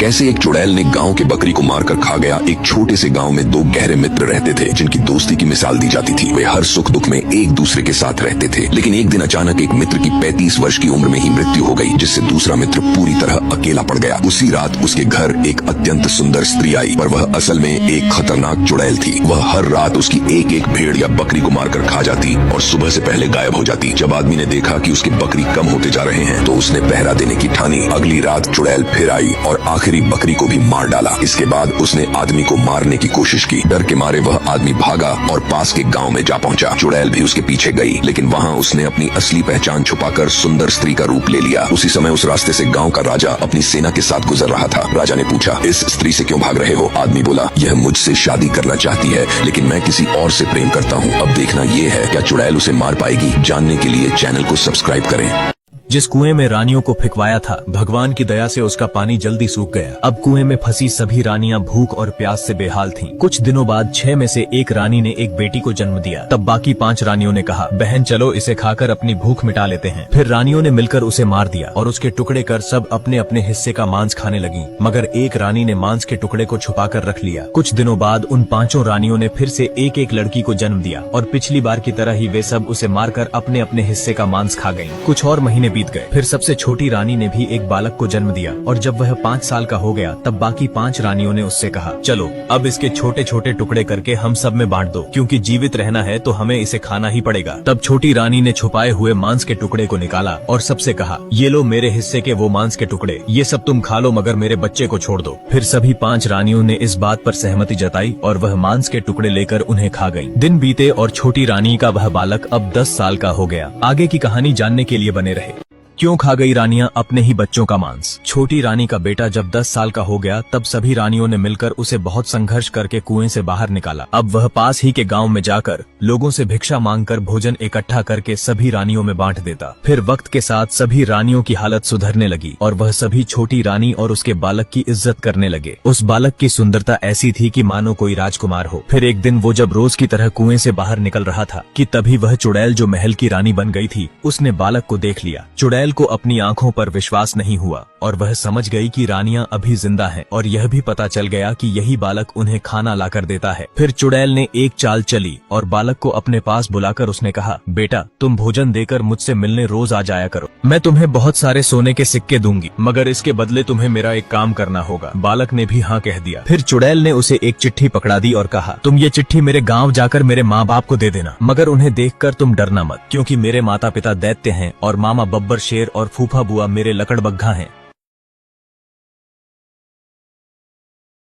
कैसे एक चुड़ैल ने गांव के बकरी को मारकर खा गया। एक छोटे से गांव में दो गहरे मित्र रहते थे जिनकी दोस्ती की मिसाल दी जाती थी। वे हर सुख दुख में एक दूसरे के साथ रहते थे। लेकिन एक दिन अचानक एक मित्र की 35 वर्ष की उम्र में ही मृत्यु हो गई, जिससे दूसरा मित्र पूरी तरह अकेला पड़ गया। उसी रात उसके घर एक अत्यंत सुंदर स्त्री आई, पर वह असल में एक खतरनाक चुड़ैल थी। वह हर रात उसकी एक एक भेड़ या बकरी को मारकर खा जाती और सुबह से पहले गायब हो जाती। जब आदमी ने देखा कि उसके बकरी कम होते जा रहे हैं तो उसने पहरा देने की ठानी। अगली रात चुड़ैल फिर आई और आखिरी बकरी को भी मार डाला। इसके बाद उसने आदमी को मारने की कोशिश की। डर के मारे वह आदमी भागा और पास के गांव में जा पहुंचा। चुड़ैल भी उसके पीछे गई, लेकिन वहां उसने अपनी असली पहचान छुपाकर सुंदर स्त्री का रूप ले लिया। उसी समय उस रास्ते से गांव का राजा अपनी सेना के साथ गुजर रहा था। राजा ने पूछा, इस स्त्री से क्यों भाग रहे हो? आदमी बोला, यह मुझसे शादी करना चाहती है, लेकिन मैं किसी और से प्रेम करता हूँ। अब देखना ये है क्या चुड़ैल उसे मार पाएगी। जानने के लिए चैनल को सब्सक्राइब करें। जिस कुएं में रानियों को फेंकवाया था, भगवान की दया से उसका पानी जल्दी सूख गया। अब कुएं में फंसी सभी रानियां भूख और प्यास से बेहाल थीं। कुछ दिनों बाद 6 में से एक रानी ने एक बेटी को जन्म दिया। तब बाकी 5 रानियों ने कहा, बहन चलो इसे खाकर अपनी भूख मिटा लेते हैं। फिर रानियों ने मिलकर उसे मार दिया और उसके टुकड़े कर सब अपने अपने हिस्से का मांस खाने लगी। मगर एक रानी ने मांस के टुकड़े को छुपा कर रख लिया। कुछ दिनों बाद उन 5 रानियों ने फिर से एक एक लड़की को जन्म दिया और पिछली बार की तरह ही वे सब उसे मारकर अपने अपने हिस्से का मांस खा गयी। कुछ और महीने बीत गए। फिर सबसे छोटी रानी ने भी एक बालक को जन्म दिया और जब वह 5 साल का हो गया तब बाकी 5 रानियों ने उससे कहा, चलो अब इसके छोटे छोटे टुकड़े करके हम सब में बांट दो, क्योंकि जीवित रहना है तो हमें इसे खाना ही पड़ेगा। तब छोटी रानी ने छुपाए हुए मांस के टुकड़े को निकाला और सबसे कहा, ये लो मेरे हिस्से के वो मांस के टुकड़े, ये सब तुम खा लो मगर मेरे बच्चे को छोड़ दो। फिर सभी 5 रानियों ने इस बात पर सहमति जताई और वह मांस के टुकड़े लेकर उन्हें खा गयी। दिन बीते और छोटी रानी का वह बालक अब 10 साल का हो गया। आगे की कहानी जानने के लिए बने रहे। क्यों खा गई रानियां अपने ही बच्चों का मांस? छोटी रानी का बेटा जब 10 साल का हो गया तब सभी रानियों ने मिलकर उसे बहुत संघर्ष करके कुएं से बाहर निकाला। अब वह पास ही के गांव में जाकर लोगों से भिक्षा मांगकर भोजन इकट्ठा करके सभी रानियों में बांट देता। फिर वक्त के साथ सभी रानियों की हालत सुधरने लगी और वह सभी छोटी रानी और उसके बालक की इज्जत करने लगे। उस बालक की सुंदरता ऐसी थी कि मानो कोई राजकुमार हो। फिर एक दिन वो जब रोज की तरह कुएं से बाहर निकल रहा था कि तभी वह चुड़ैल जो महल की रानी बन गई थी, उसने बालक को देख लिया। चुड़ैल को अपनी आंखों पर विश्वास नहीं हुआ और वह समझ गई कि रानियां अभी जिंदा हैं और यह भी पता चल गया कि यही बालक उन्हें खाना लाकर देता है। फिर चुड़ैल ने एक चाल चली और बालक को अपने पास बुलाकर उसने कहा, बेटा तुम भोजन देकर मुझसे मिलने रोज आ जाया करो। मैं तुम्हें बहुत सारे सोने के सिक्के दूंगी, मगर इसके बदले तुम्हें मेरा एक काम करना होगा। बालक ने भी हाँ कह दिया। फिर चुड़ैल ने उसे एक चिट्ठी पकड़ा दी और कहा, तुम ये चिट्ठी मेरे गाँव जाकर मेरे माँ बाप को दे देना, मगर उन्हें देखकर तुम डरना मत, क्योंकि मेरे माता पिता दैत्य हैं और मामा बब्बर शेर और फूफा बुआ मेरे लकड़बग्घा हैं।